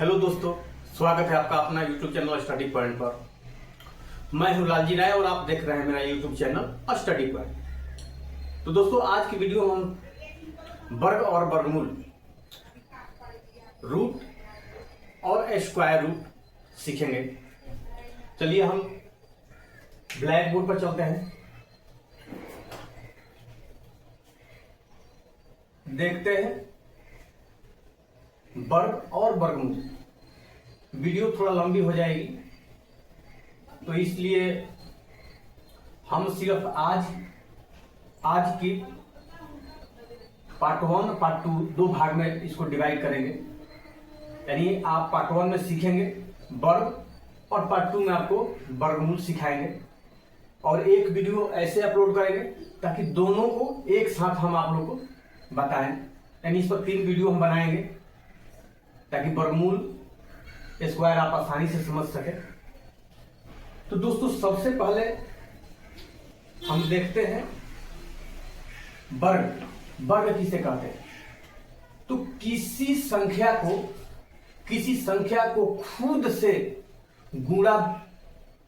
Hello दोस्तों, स्वागत है आपका अपना YouTube चैनल स्टडी पॉइंट पर। मैं हूं लालजी राय और आप देख रहे हैं मेरा YouTube चैनल स्टडी पॉइंट। तो दोस्तों, आज की वीडियो हम वर्ग और वर्गमूल, रूट और स्क्वायर रूट सीखेंगे। चलिए हम ब्लैक बोर्ड पर चलते हैं, देखते हैं वर्ग और वर्गमूल। वीडियो थोड़ा लंबी हो जाएगी तो इसलिए हम सिर्फ आज की पार्ट 1 पार्ट 2 दो भाग में इसको डिवाइड करेंगे। यानी आप पार्ट 1 में सीखेंगे वर्ग और पार्ट 2 में आपको वर्गमूल सिखाएंगे और एक वीडियो ऐसे अपलोड करेंगे ताकि दोनों को एक साथ हम आप लोगों को बताएं। यानी इस पर 3 वीडियो हम बनाएंगे ताकि वर्गमूल स्क्वायर आप आसानी से समझ सके। तो दोस्तों, सबसे पहले हम देखते हैं वर्ग। वर्ग किसे कहते हैं? तो किसी संख्या को खुद से गुणा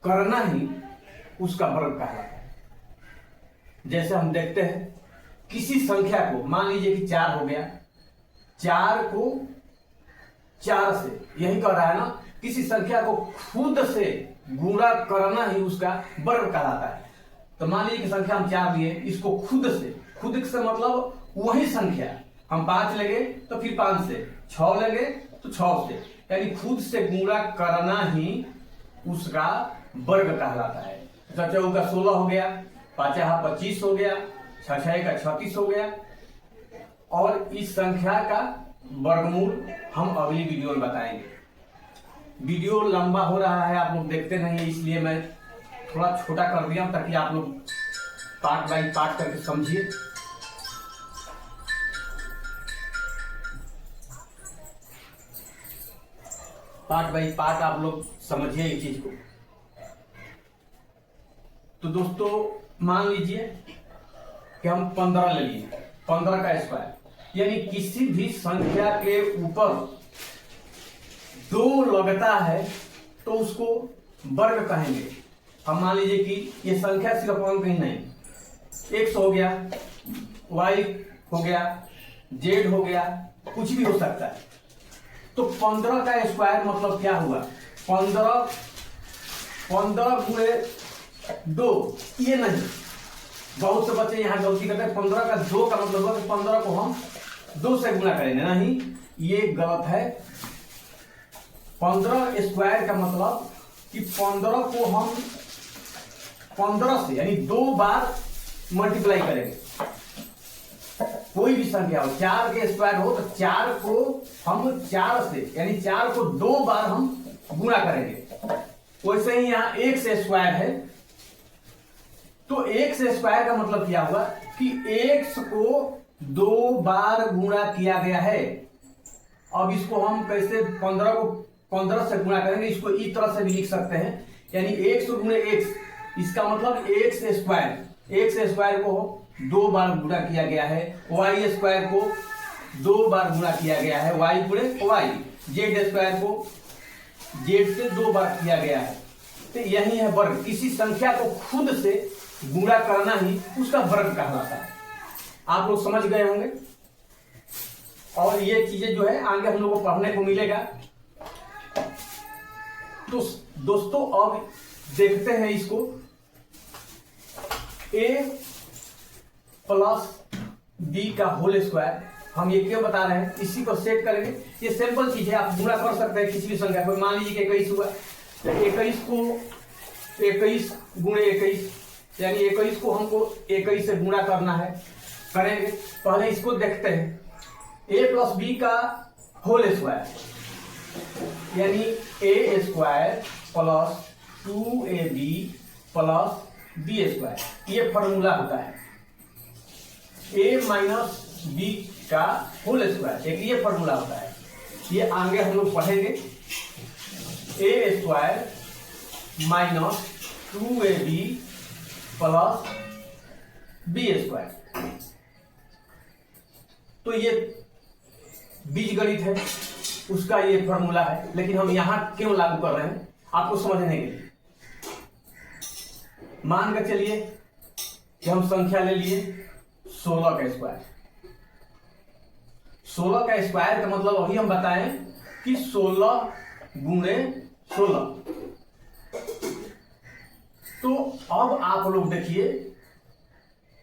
करना ही उसका वर्ग कहलाता है। जैसे हम देखते हैं किसी संख्या को, मान लीजिए कि 4 हो गया, 4 को 4 से, यही कह रहा है ना, किसी संख्या को खुद से गुणा करना ही उसका वर्ग कहलाता है। तो मान लीजिए कि संख्या हम 4 लिए, इसको खुद से मतलब वही संख्या, हम 5 लेंगे तो फिर 5 से, 6 लेंगे तो 6 से, यानी खुद से गुणा करना ही उसका वर्ग कहलाता है। 4 का 16 हो गया, 5 25 हो गया, 6 का 36 हो गया। और इस संख्या का वर्गमूल हम अगली वीडियो में बताएंगे। वीडियो लंबा हो रहा है, आप लोग देखते नहीं, इसलिए मैं थोड़ा छोटा कर दिया ताकि आप लोग पार्ट बाई पार्ट करके समझिए। पार्ट बाई पार्ट आप लोग समझिए इस चीज को। तो दोस्तों, मान लीजिए कि हम 15 ले लिए, 15 का स्क्वायर, यानी किसी भी संख्या के ऊपर 2 लगता है तो उसको वर्ग कहेंगे। हम मान लीजिए कि ये संख्या सिर्फ हम कहीं नहीं, x हो गया, y हो गया, z हो गया, कुछ भी हो सकता है। तो 15 का स्क्वायर मतलब क्या हुआ? 15 गुणे 2, ये नहीं। बहुत से बच्चे यहाँ गलती करते हैं, 15 का 2 का मतलब हुआ कि 15 को हम 2 से गुणा करेंगे, नहीं, ये गलत है। 15 स्क्वायर का मतलब कि 15 को हम 15 से, यानी 2 बार मल्टीप्लाई करेंगे। कोई भी संख्या हो, 4 के स्क्वायर हो तो 4 को हम 4 से, यानी 4 को 2 बार हम गुणा करेंगे। वैसे ही यहाँ x स्क्वायर है, तो x स्क्वायर का मतलब क्या हुआ कि x को 2 बार गुणा किया गया है। अब इसको हम कैसे 15 को 15 से गुणा करेंगे, इसको इस तरह से भी लिख सकते हैं, यानी x गुणे x, इसका मतलब x स्क्वायर को 2 बार गुणा किया गया है, y स्क्वायर को 2 बार गुणा किया गया है, y गुणे y, z स्क्वायर को z से 2 बार किया गया है। तो यही है वर्ग। किसी संख्या को खुद से गुणा करना ही उसका वर्ग कहलाता है। आप लोग समझ गए होंगे और ये चीजें जो है आगे हम लोगों को पढ़ने को मिलेगा। तो दोस्तों, अब देखते हैं इसको, a प्लस b का होल स्क्वायर। हम ये क्यों बता रहे हैं, इसी को सेट करेंगे। ये सिंपल चीज है, आप गुणा कर सकते हैं किसी भी संख्या को। मान लीजिए कि 21 हुआ, तो 21 को 21 गुणे 21, यानी 21 को हमको 21 से गुणा करना है, करेंगे। पहले इसको देखते हैं, a प्लस बी का होल स्क्वायर, यानी a square plus 2ab plus b square, ये फॉर्मूला होता है। a माइनस b का होल स्क्वायर, एक ये फॉर्मूला होता है। ये आगे हम लोग पढ़ेंगे। a square minus 2ab plus b square. तो ये बीजगणित है, उसका ये फॉर्मूला है, लेकिन हम यहां क्यों लागू कर रहे हैं आपको समझने के लिए। मान कर चलिए कि हम संख्या ले लिए 16 का स्क्वायर। 16 का स्क्वायर का मतलब अभी हम बताएं कि 16 गुणे 16। तो अब आप लोग देखिए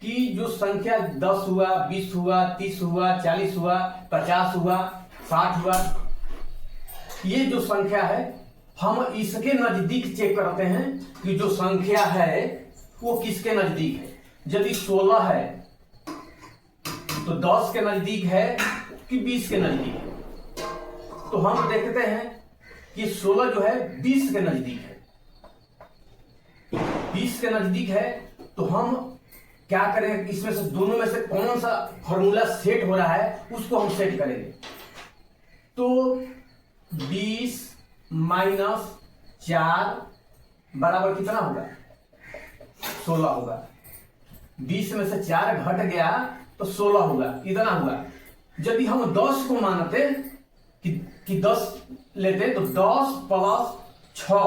कि जो संख्या 10 हुआ, 20 हुआ, 30 हुआ, 40 हुआ, 50 हुआ, 60 हुआ, ये जो संख्या है हम इसके नजदीक चेक करते हैं कि जो संख्या है वो किसके नजदीक है। यदि 16 है तो 10 के नजदीक है कि 20 के नजदीक है। तो हम देखते हैं कि 16 जो है 20 के नजदीक है। 20 के नजदीक है तो हम क्या करें, इसमें से दोनों में से कौन सा फॉर्मूला सेट हो रहा है उसको हम सेट करेंगे। तो 20 माइनस 4 बराबर कितना होगा, 16 होगा। 20 में से 4 घट गया तो 16 होगा, इतना हुआ। यदि हम 10 को मानते कि 10 लेते तो 10 प्लस 6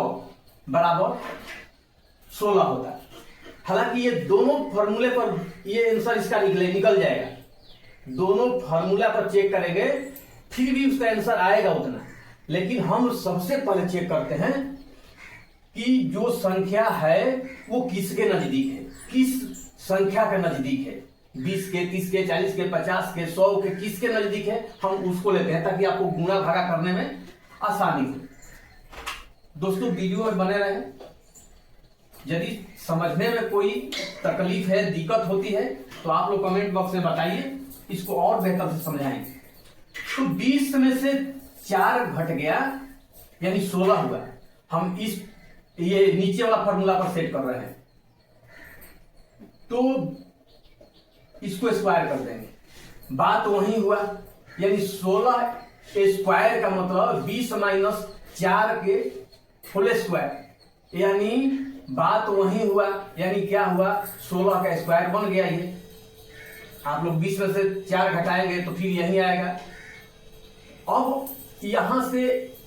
बराबर 16 होता। हालांकि ये दोनों फॉर्मूले पर ये आंसर इसका निकल जाएगा। दोनों फॉर्मूला पर चेक करेंगे फिर भी उसका आंसर आएगा उतना। लेकिन हम सबसे पहले चेक करते हैं कि जो संख्या है वो किसके नजदीक है, किस संख्या के नजदीक है। 20 के, 30 के, 40 के, 50 के, 100 के किसके नजदीक है, हम उसको लेते हैं ताकि आपको गुणा भागा करने में आसानी हो। दोस्तों वीडियो में बने रहें। यदि समझने में कोई तकलीफ है, दिक्कत होती है तो आप लोग कमेंट बॉक्स में बताइए, इसको और बेहतर से समझाएंगे। तो 20 में से 4 घट गया यानी 16 हुआ। हम ये नीचे वाला फॉर्मूला पर सेट कर रहे हैं तो इसको स्क्वायर कर देंगे। बात वही हुआ, यानी 16 स्क्वायर का मतलब 20 माइनस 4 के फुल स्क्वायर, यानी बात वही हुआ। यानी क्या हुआ, 16 का स्क्वायर बन गया। ये आप लोग 20 में से 4 घटाएंगे तो फिर यही आएगा। अब यहां से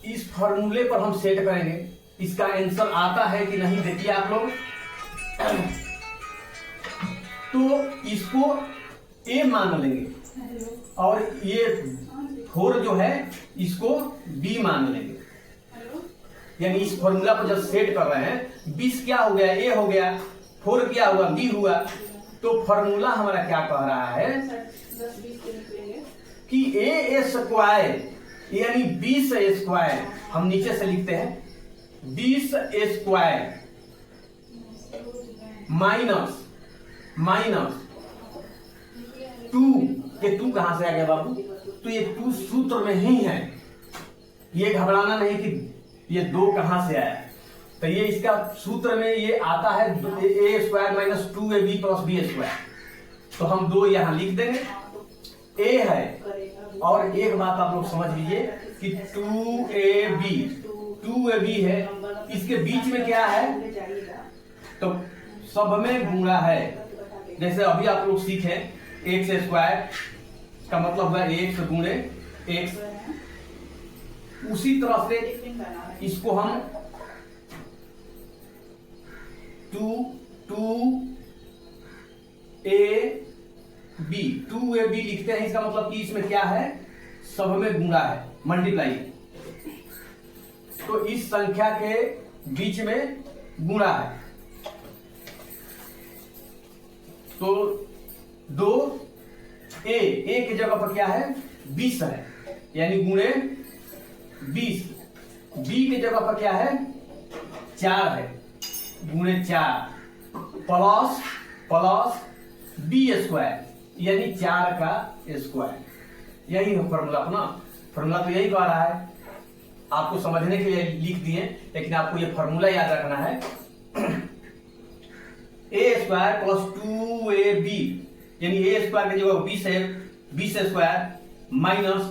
इस फॉर्मूले पर हम सेट करेंगे, इसका आंसर आता है कि नहीं देखिए आप लोग। तो इसको ए मान लेंगे और ये 4 जो है इसको बी मान लेंगे। यानी इस फॉर्मूला पर जब सेट कर रहे हैं 20 क्या हो गया, ए हो गया, 4 क्या हुआ, बी हुआ। तो फॉर्मूला हमारा क्या कह रहा है कि ए स्क्वायर यानी 20 स्क्वायर, हम नीचे से लिखते हैं 20 स्क्वायर माइनस 2, ये 2 कहां से आ गया बाबू, तो ये 2 सूत्र में ही है, ये घबराना नहीं कि ये 2 कहां से आया। तो ये इसका सूत्र में ये आता है a square minus 2ab plus b square. तो हम 2 यहां लिख देंगे, ए है। और एक बात आप लोग समझ लीजिए कि 2ab है, इसके बीच में क्या है, तो सब में गुणा है। जैसे अभी आप लोग सीखे एक्स स्क्वायर का मतलब हुआ एक्स गुणे एक्स, उसी तरह से इसको हम 2ab लिखते हैं। इसका मतलब कि इसमें क्या है, सब में गुणा है, मल्टीप्लाई। तो इस संख्या के बीच में गुणा है। तो 2a की जगह पर क्या है, 20 है, यानी गुणे 20। बी की जगह पर क्या है, 4 है, गुणे 4 प्लस बी स्क्वायर यानी 4 का स्क्वायर। यही है फॉर्मूला अपना। फॉर्मूला तो यही कह रहा है, आपको समझने के लिए लिख दिए, लेकिन आपको ये फॉर्मूला याद रखना है। ए स्क्वायर प्लस 2ab यानी ए स्क्वायर की जगह 20 है, 20 स्क्वायर माइनस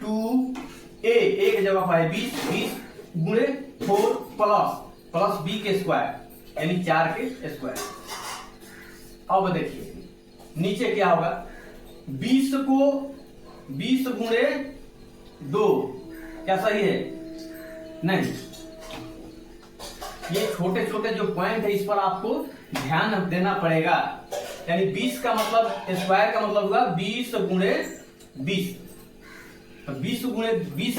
2a की जगह पर है 20 गुणे 4 प्लस बी के स्क्वायर यानी 4 के स्क्वायर। अब देखिए नीचे क्या होगा, 20 को 20 गुणे 2 क्या सही है? नहीं। ये छोटे छोटे जो पॉइंट है इस पर आपको ध्यान देना पड़ेगा। यानी 20 का मतलब स्क्वायर का मतलब हुआ 20 गुणे 20। तो 20 गुणे 20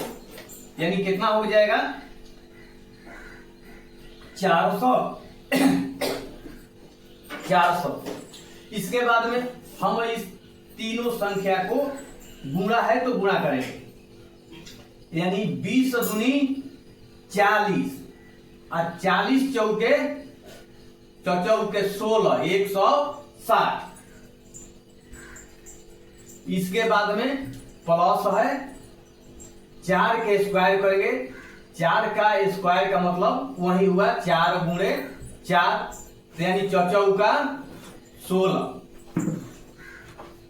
यानी कितना हो जाएगा? 400। 400। इसके बाद में हम इस तीनों संख्या को गुणा है तो गुणा करेंगे, यानी 20 दूनी 40 और 40 चौके 16 160। इसके बाद में प्लस है 4 के स्क्वायर करेंगे। 4 का स्क्वायर का मतलब वही हुआ 4 गुणे 4 यानी चौका 16।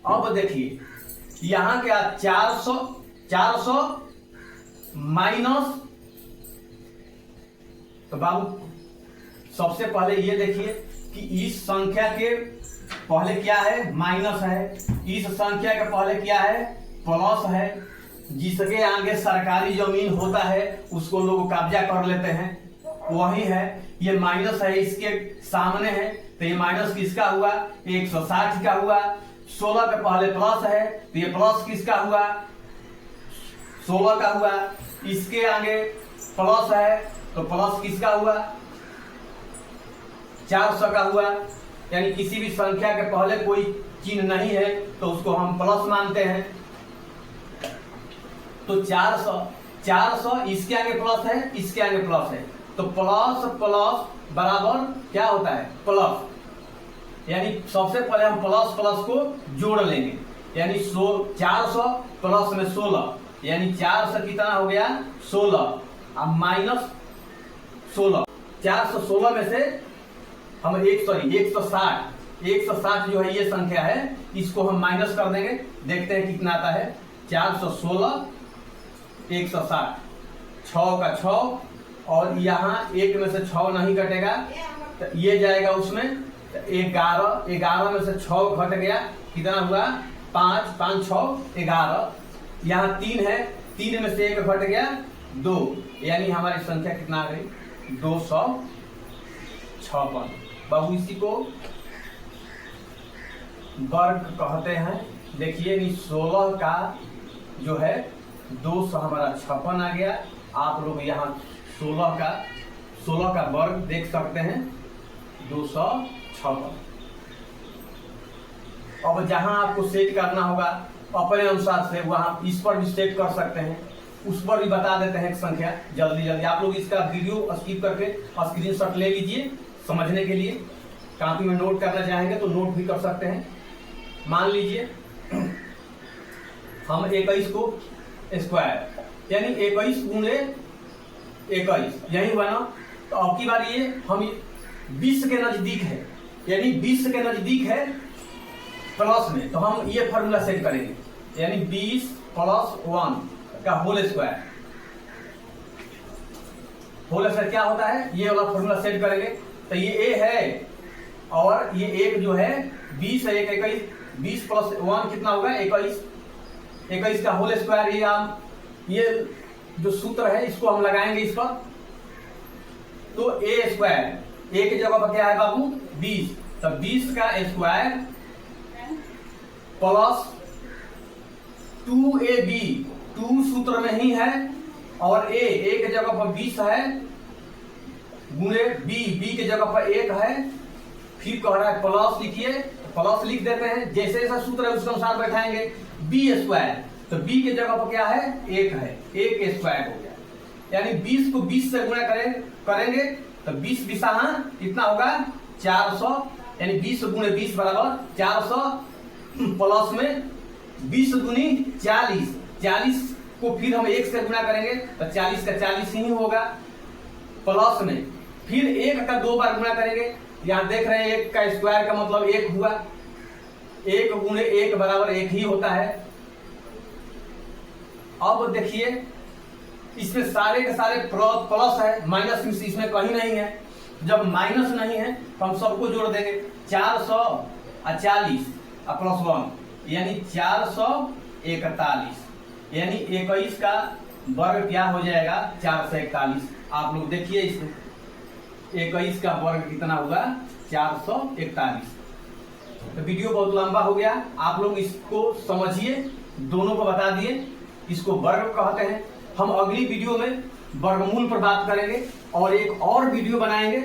अब देखिए यहां क्या 400 माइनस, तो बाबू सबसे पहले ये देखिए कि इस संख्या के पहले क्या है? माइनस है। इस संख्या के पहले क्या है? प्लस है। जिसके आगे सरकारी जमीन होता है उसको लोग कब्जा कर लेते हैं, वही है। ये माइनस है, इसके सामने है, तो ये माइनस किसका हुआ? 160 का हुआ। 16 के पहले प्लस है, तो ये प्लस किसका हुआ? 16 का हुआ। इसके आगे प्लस है, तो प्लस किसका हुआ? 400 का हुआ। यानी किसी भी संख्या के पहले कोई चिन्ह नहीं है तो उसको हम प्लस मानते हैं। तो 400 इसके आगे प्लस है, इसके आगे प्लस है, तो प्लस प्लस बराबर क्या होता है? प्लस। यानी सबसे पहले हम प्लस प्लस को जोड़ लेंगे, यानी 400 प्लस में 16, यानी 4 से कितना हो गया? 16। अब माइनस 16, 416 में से हम 160 जो है ये संख्या है, इसको हम माइनस कर देंगे। देखते हैं कितना आता है। 416 160, 6 का 6 और यहाँ 1 में से 6 नहीं कटेगा तो ये जाएगा उसमें 11 में से 6 घट गया, कितना हुआ? 5 5 6 11। यहाँ 3 है, 3 में से 1 घट गया 2, यानी हमारी संख्या कितना आ गई? 256। बाबू इसी को वर्ग कहते हैं। देखिए 16 का जो है 200 हमारा 56 आ गया। आप लोग यहाँ 16 का वर्ग देख सकते हैं, 256। अब जहां आपको सेट करना होगा अपने अनुसार से वहां इस पर भी सेट कर सकते हैं, उस पर भी बता देते हैं एक संख्या। जल्दी जल्दी आप लोग इसका वीडियो स्किप करके स्क्रीनशॉट ले लीजिए समझने के लिए। कॉपी में नोट करना चाहेंगे तो नोट भी कर सकते हैं। मान लीजिए हम 21 को स्क्वायर यानी 21 गुणे 21 यही हुआ ना। तो अब की बार ये हम 20 के नजदीक है, यानी 20 के नजदीक है प्लस में, तो हम ये फॉर्मूला सेट करेंगे, यानी 20 + 1 का होल स्क्वायर। होल स्क्वायर क्या होता है? ये वाला फॉर्मूला सेट करेंगे। तो ये ए है और ये एक जो है 20 है, 21, 20 + 1 कितना होगा? 21। 21 का होल स्क्वायर, ये जो सूत्र है इसको हम लगाएंगे इस पर। तो ए स्क्वायर, ए की जगह पर क्या है बाबू? 20। तो 20 का स्क्वायर प्लस 2ab, 2 सूत्र में ही है और ए की जगह पर 20 है, गुणे बी की जगह पर 1 है। फिर कह रहा है प्लस लिखिए, प्लस लिख देते हैं, जैसे जैसा सूत्र है उसके अनुसार बैठाएंगे। बी स्क्वायर, तो बी की जगह पर क्या है? 1 है, 1 स्क्वायर हो गया। यानी 20 को 20 से गुणा करेंगे तो 20 20 कितना होगा? 400, यानी 20 गुणे 20 बराबर 400 प्लस में 20 दूनी 40, 40 को फिर हम 1 से गुणा करेंगे तो 40 का 40 ही होगा, प्लस में फिर 1 का 2 बार गुणा करेंगे। यहाँ देख रहे हैं 1 का स्क्वायर का मतलब 1 हुआ, 1 गुणे 1 बराबर 1 ही होता है। अब देखिए इसमें सारे के सारे प्लस है, माइनस इसमें कहीं नहीं है। जब माइनस नहीं है तो हम सबको जोड़ देंगे, 440 +1 यानी 441, यानी 21 का वर्ग क्या हो जाएगा 441। आप लोग देखिए इसमें 21 का वर्ग कितना हुआ 441। तो वीडियो बहुत लंबा हो गया, आप लोग इसको समझिए, दोनों को बता दिए इसको वर्ग कहते हैं। हम अगली वीडियो में वर्गमूल पर बात करेंगे और एक और वीडियो बनाएंगे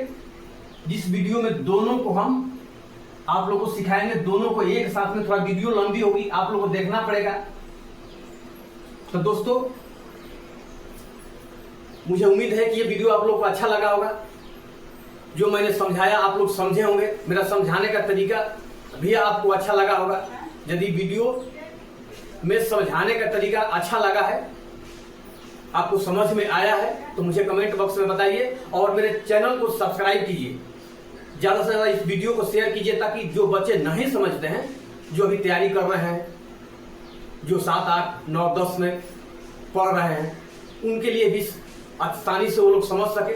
जिस वीडियो में दोनों को हम आप लोगों को सिखाएंगे, दोनों को एक साथ में। थोड़ा वीडियो लंबी होगी, आप लोगों को देखना पड़ेगा। तो दोस्तों मुझे उम्मीद है कि ये वीडियो आप लोग को अच्छा लगा होगा। जो मैंने समझाया आप लोग समझे होंगे, मेरा समझाने का तरीका भी आपको अच्छा लगा होगा। यदि वीडियो में समझाने का तरीका अच्छा लगा है, आपको समझ में आया है, तो मुझे कमेंट बॉक्स में बताइए और मेरे चैनल को सब्सक्राइब कीजिए। ज़्यादा से ज़्यादा इस वीडियो को शेयर कीजिए ताकि जो बच्चे नहीं समझते हैं, जो अभी तैयारी कर रहे हैं, जो 7, 8, 9, 10 में पढ़ रहे हैं, उनके लिए भी आसानी से वो लोग समझ सके।